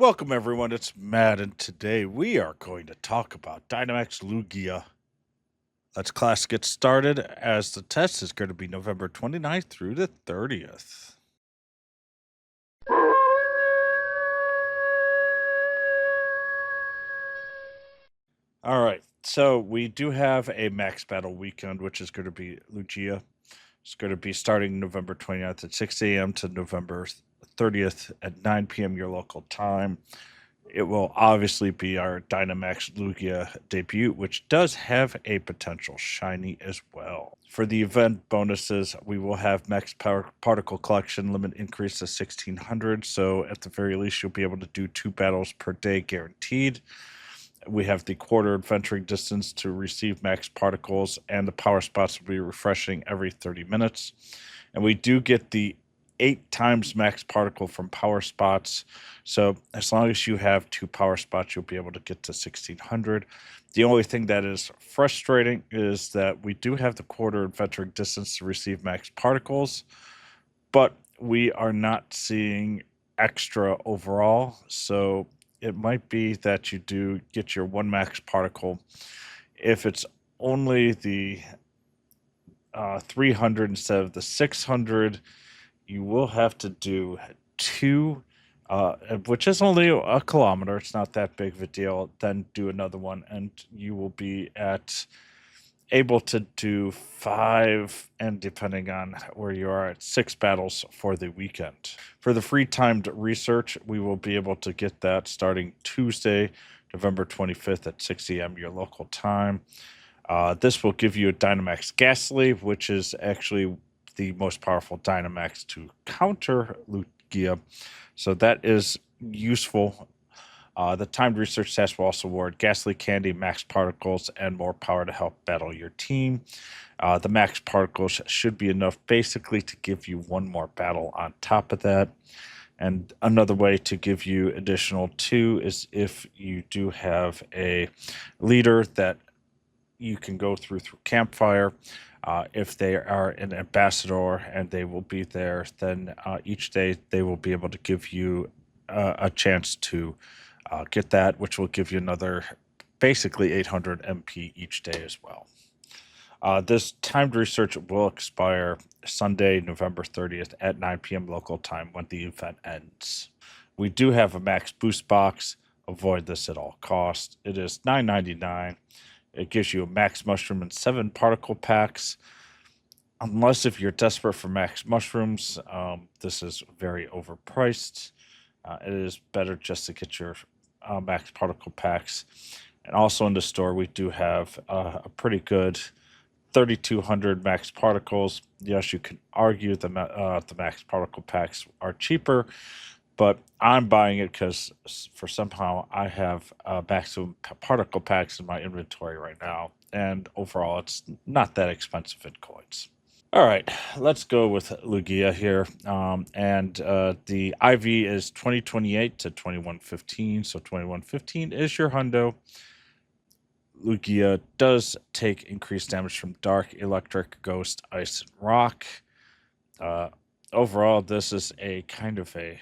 Welcome everyone, it's Matt, and today we are going to talk about Dynamax Lugia. Let's class get started, as the test is going to be November 29th through the 30th. Alright, so we do have a max battle weekend, which is going to be Lugia. It's going to be starting November 29th at 6 a.m. to November 30th at 9 p.m. your local time. It will obviously be our Dynamax Lugia debut, which does have a potential shiny as well. For the event bonuses, we will have max particle collection limit increase to 1600, so at the very least you'll be able to do 2 battles per day guaranteed. We have the quarter adventuring distance to receive max particles, and the power spots will be refreshing every 30 minutes. And we do get the 8 times max particle from power spots. So as long as you have 2 power spots, you'll be able to get to 1600. The only thing that is frustrating is that we do have the quarter adventuring distance to receive max particles, but we are not seeing extra overall. So it might be that you do get your 1 max particle. If it's only the 300 instead of the 600, you will have to do 2, which is only a kilometer. It's not that big of a deal. Then do another one, and you will be able to do 5, and depending on where you are, at 6 battles for the weekend. For the free timed research, we will be able to get that starting Tuesday, November 25th at 6 a.m. your local time. This will give you a Dynamax Ghastly, which is actually the most powerful Dynamax to counter Lugia. So that is useful. The timed research test will also award Ghastly Candy, max particles, and more power to help battle your team. The max particles should be enough basically to give you 1 more battle on top of that. And another way to give you additional 2 is if you do have a leader that you can go through Campfire. If they are an ambassador and they will be there, then each day they will be able to give you a chance to get that, which will give you another basically 800 MP each day as well. This timed research will expire Sunday, November 30th at 9 p.m. local time when the event ends. We do have a max boost box. Avoid this at all costs. It is $9.99. It gives you a max mushroom and 7 particle packs. Unless if you're desperate for max mushrooms, this is very overpriced. It is better just to get your max particle packs. And also in the store, we do have a pretty good 3,200 max particles. Yes, you can argue the max particle packs are cheaper, but I'm buying it because for somehow I have maximum particle packs in my inventory right now, and overall it's not that expensive in coins. All right, let's go with Lugia here. The IV is 2028 to 2115, so 2115 is your hundo. Lugia does take increased damage from Dark, Electric, Ghost, Ice, and Rock. Overall, this is a kind of a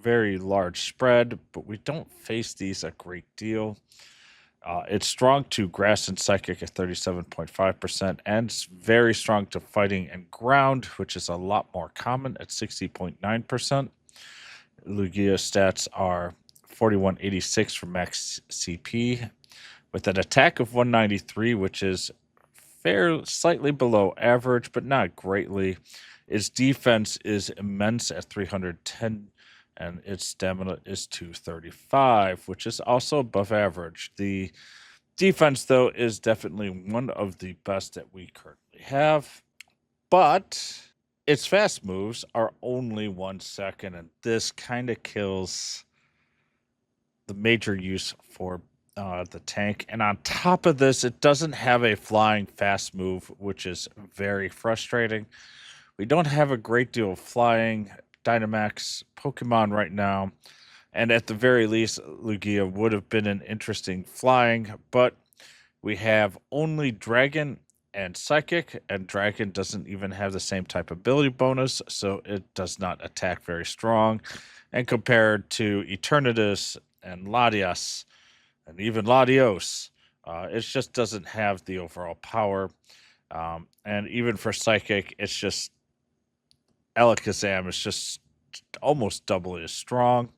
very large spread, but we don't face these a great deal. It's strong to Grass and Psychic at 37.5%, and it's very strong to Fighting and Ground, which is a lot more common at 60.9%. Lugia stats are 4186 for max CP, with an attack of 193, which is slightly below average, but not greatly. Its defense is immense at 310, and its stamina is 235, which is also above average. The defense, though, is definitely one of the best that we currently have, but its fast moves are only 1 second, and this kind of kills the major use for the tank. And on top of this, it doesn't have a flying fast move, which is very frustrating. We don't have a great deal of flying Dynamax Pokemon right now, and at the very least, Lugia would have been an interesting flying, but we have only Dragon and Psychic, and Dragon doesn't even have the same type ability bonus, so it does not attack very strong. And compared to Eternatus and Latias and even Latios, it just doesn't have the overall power. And even for Psychic, it's just Alakazam is just almost doubly as strong.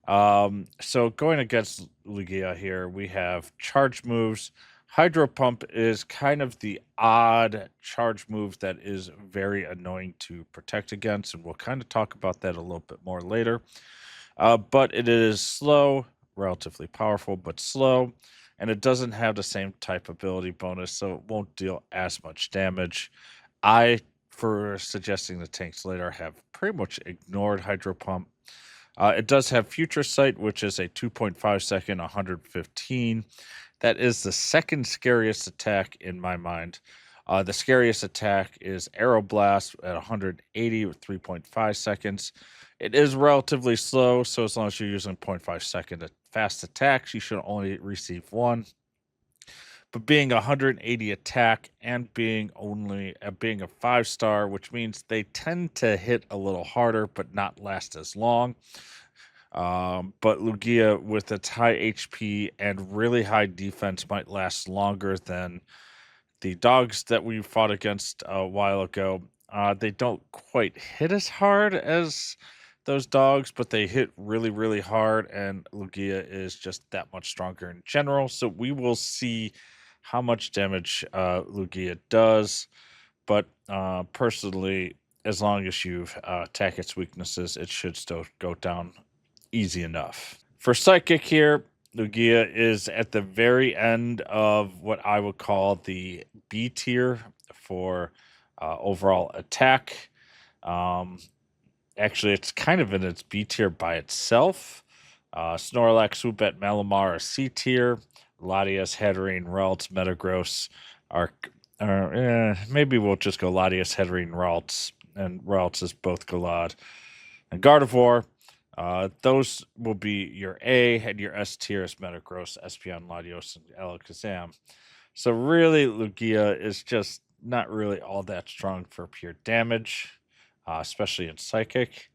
So going against Lugia here, we have charge moves. Hydro Pump is kind of the odd charge move that is very annoying to protect against, and we'll kind of talk about that a little bit more later. But it is slow, relatively powerful, but slow, and it doesn't have the same type ability bonus, so it won't deal as much damage. For suggesting the tanks later, have pretty much ignored Hydro Pump. It does have Future Sight, which is a 2.5 second, 115. That is the second scariest attack in my mind. The scariest attack is Aeroblast at 180 with 3.5 seconds. It is relatively slow, so as long as you're using 0.5 second fast attacks, you should only receive one. But being 180 attack and being a 5-star, which means they tend to hit a little harder but not last as long. But Lugia, with its high HP and really high defense, might last longer than the dogs that we fought against a while ago. They don't quite hit as hard as those dogs, but they hit really, really hard, and Lugia is just that much stronger in general. So we will see how much damage Lugia does. But personally, as long as you attack its weaknesses, it should still go down easy enough. For Psychic here, Lugia is at the very end of what I would call the B tier for overall attack. Actually, it's kind of in its B tier by itself. Snorlax, Woobat, Malamar are C tier. Latias, Hatterene, Ralts, Metagross are maybe we'll just go Latias, Hatterene, Ralts, and Ralts is both Galad. And Gardevoir, those will be your A, and your S tier is Metagross, Espeon, Latios, and Alakazam. So really, Lugia is just not really all that strong for pure damage, especially in Psychic.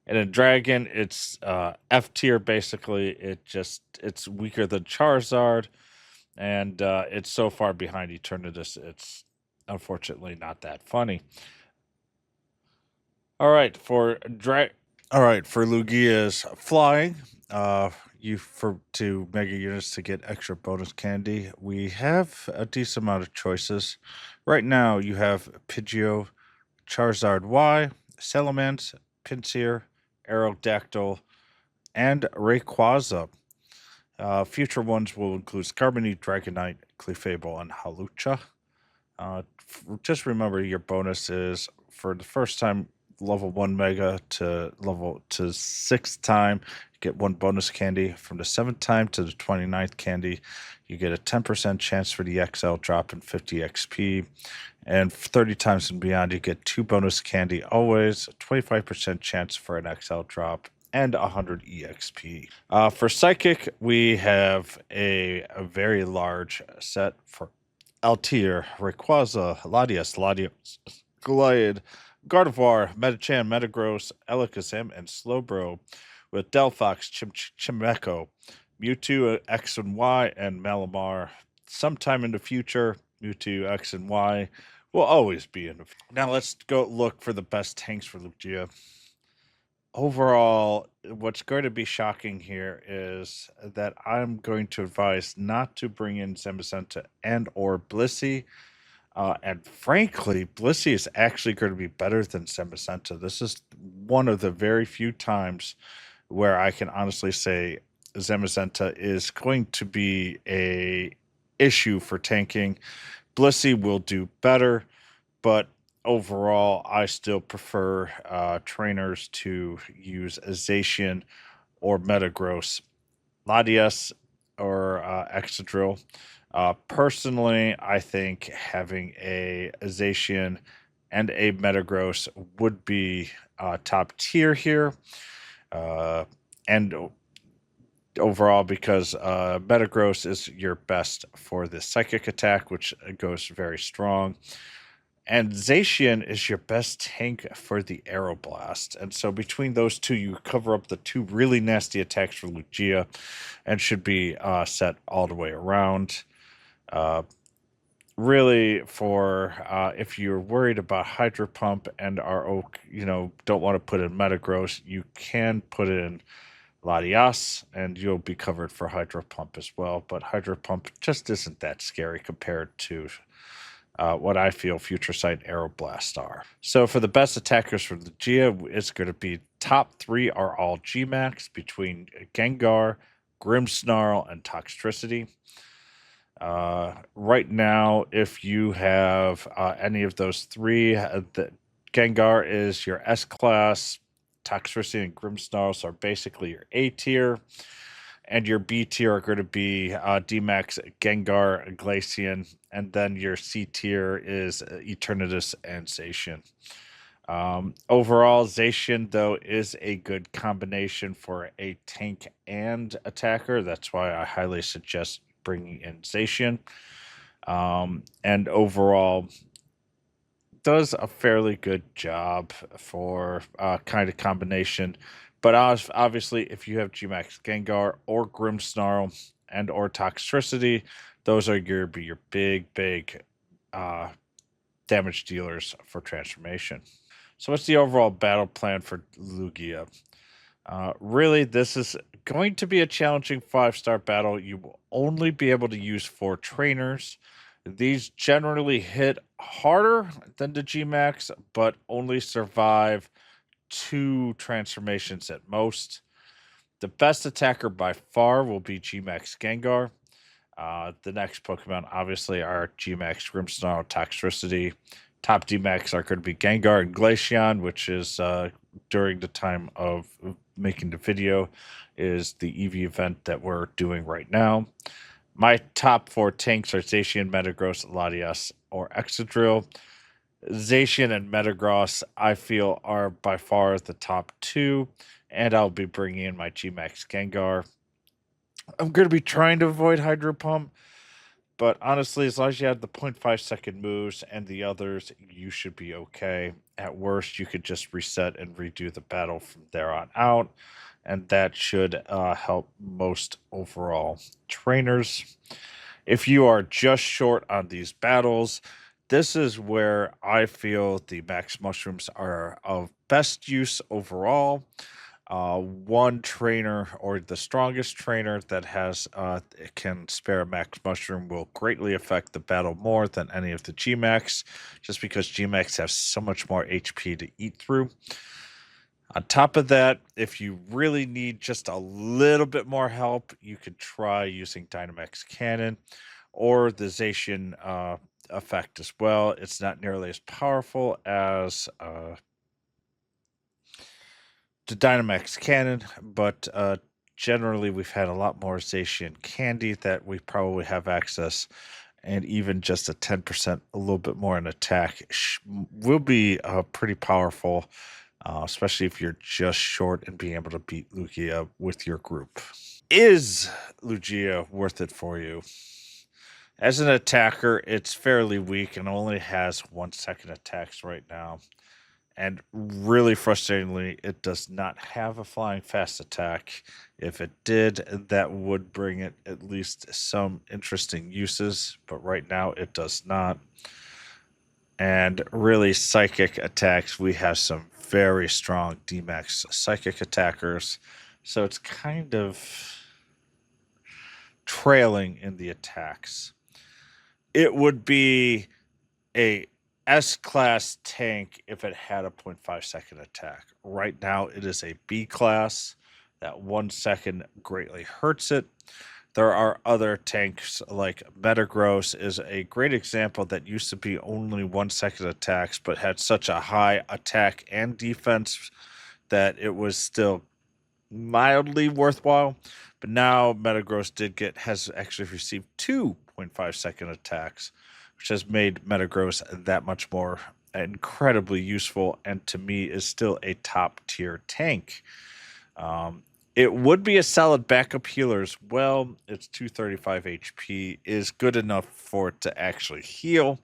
And in Dragon, it's F tier basically. It's weaker than Charizard, and it's so far behind Eternatus. It's unfortunately not that funny. All right, for Lugia's flying, to mega units to get extra bonus candy. We have a decent amount of choices. Right now, you have Pidgeot, Charizard Y, Salamence, Pinsir, Aerodactyl, and Rayquaza. Future ones will include Scarmini, Dragonite, Clefable, and Halucha. Just remember your bonus is for the first time level 1 mega to 6th time, you get 1 bonus candy. From the 7th time to the 29th candy, you get a 10% chance for the XL drop and 50 XP. And 30 times and beyond, you get 2 bonus candy always, a 25% chance for an XL drop, and 100 EXP. For Psychic, we have a very large set for Altier, Rayquaza, Latias, Goliath, Gardevoir, Metachan, Metagross, Alakazam, and Slowbro, with Delphox, Chimecho, Mewtwo X and Y, and Malamar. Sometime in the future, Mewtwo X and Y will always be in the future. Now let's go look for the best tanks for Lugia. Overall, what's going to be shocking here is that I'm going to advise not to bring in Zamazenta and or Blissey. And frankly, Blissey is actually going to be better than Zamazenta. This is one of the very few times where I can honestly say Zamazenta is going to be a issue for tanking. Blissey will do better, but overall, I still prefer trainers to use Zacian or Metagross, Latias or Excadrill. Personally, I think having a Zacian and a Metagross would be top tier here. And overall, because Metagross is your best for the psychic attack, which goes very strong. And Zacian is your best tank for the Aeroblast. And so between those two, you cover up the two really nasty attacks for Lugia and should be set all the way around. Really, for if you're worried about Hydro Pump and are, don't want to put in Metagross, you can put in Latias and you'll be covered for Hydro Pump as well. But Hydro Pump just isn't that scary compared to what I feel Future Sight Aeroblast are. So for the best attackers for Lugia, it's going to be top three are all Gmax between Gengar, Grimmsnarl, and Toxtricity. Right now, if you have any of those three, the Gengar is your S class, Toxtricity and Grimmsnarl are basically your A tier, and your B tier are going to be Dmax, Gengar, Glaceon, and then your C tier is Eternatus and Zacian. Overall, Zacian, though, is a good combination for a tank and attacker. That's why I highly suggest bringing in Zacian. And overall, does a fairly good job for kind of combination. But obviously, if you have Gmax Gengar or Grimmsnarl and or Toxtricity, those are your big damage dealers for transformation. So what's the overall battle plan for Lugia? Really, this is going to be a challenging 5-star battle. You will only be able to use 4 trainers. These generally hit harder than the Gmax, but only survive 2 transformations at most. The best attacker by far will be Gmax Gengar. The next Pokemon, obviously, are Gmax Grimmsnarl, Toxtricity. Top Dmax are going to be Gengar and Glaceon, which is during the time of making the video, is the EV event that we're doing right now. My top 4 tanks are Zacian, Metagross, Latias, or Excadrill. Zacian and Metagross, I feel, are by far the top 2, and I'll be bringing in my Gmax Gengar. I'm going to be trying to avoid Hydro Pump, but honestly, as long as you have the 0.5-second moves and the others, you should be okay. At worst, you could just reset and redo the battle from there on out, and that should help most overall trainers. If you are just short on these battles, this is where I feel the Max Mushrooms are of best use overall. One trainer or the strongest trainer that has can spare a Max Mushroom will greatly affect the battle more than any of the Gmax, just because Gmax have so much more HP to eat through. On top of that, if you really need just a little bit more help, you could try using Dynamax Cannon or the Zacian effect as well. It's not nearly as powerful as the Dynamax Cannon, but generally we've had a lot more Zacian candy that we probably have access, and even just a 10%, a little bit more in attack will be pretty powerful, especially if you're just short and being able to beat Lugia with your group. Is Lugia worth it for you? As an attacker, it's fairly weak and only has 1-second attacks right now. And really frustratingly, it does not have a flying fast attack. If it did, that would bring it at least some interesting uses, but right now it does not. And really, psychic attacks, we have some very strong Dmax psychic attackers, so it's kind of trailing in the attacks. It would be a S-class tank if it had a 0.5-second attack. Right now, it is a B-class. That 1 second greatly hurts it. There are other tanks like Metagross is a great example that used to be only 1-second attacks, but had such a high attack and defense that it was still mildly worthwhile. But now Metagross has actually received 2 0.5-second attacks, which has made Metagross that much more incredibly useful, and to me is still a top tier tank. It would be a solid backup healer as well. Its 235 HP is good enough for it to actually heal,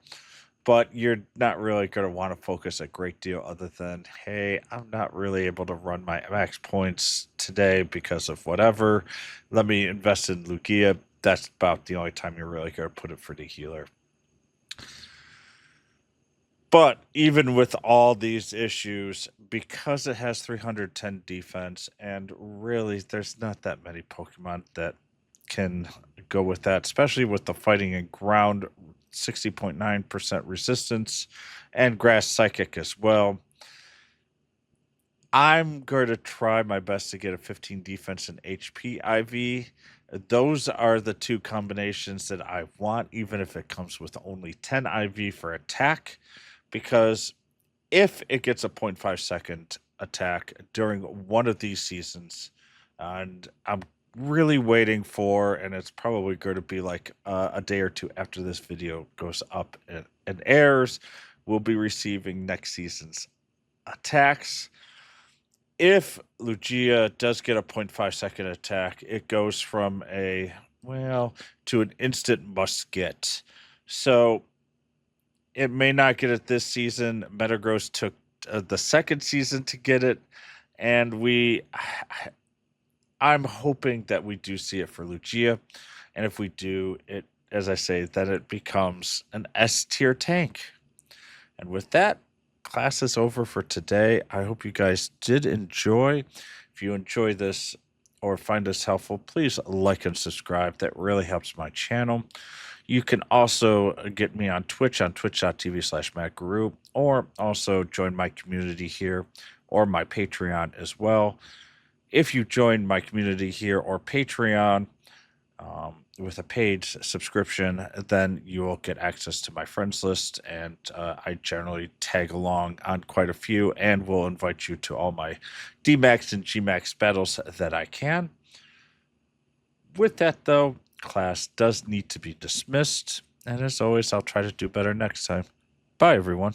but you're not really going to want to focus a great deal other than, hey, I'm not really able to run my max points today because of whatever. Let me invest in Lugia. That's about the only time you're really going to put it for the healer. But even with all these issues, because it has 310 defense, and really there's not that many Pokemon that can go with that, especially with the fighting and ground 60.9% resistance and grass psychic as well. I'm going to try my best to get a 15 defense and HP IV. Those are the two combinations that I want, even if it comes with only 10 IV for attack, because if it gets a 0.5 second attack during one of these seasons, and I'm really waiting for, and it's probably going to be like a day or two after this video goes up and airs, we'll be receiving next season's attacks. If Lugia does get a 0.5 second attack, it goes from a, well, to an instant must get. So it may not get it this season. Metagross took the second season to get it, and I'm hoping that we do see it for Lugia, and if we do, it, as I say, then it becomes an S tier tank. And with that, class is over for today. I hope you guys did enjoy. If you enjoy this or find this helpful, please like and subscribe. That really helps my channel. You can also get me on Twitch, on twitch.tv/MattGuru, or also join my community here or my Patreon as well. If you join my community here or Patreon with a paid subscription, then you will get access to my friends list, and I generally tag along on quite a few and will invite you to all my Dmax and Gmax battles that I can. With that, though, class does need to be dismissed, and as always, I'll try to do better next time. Bye, everyone.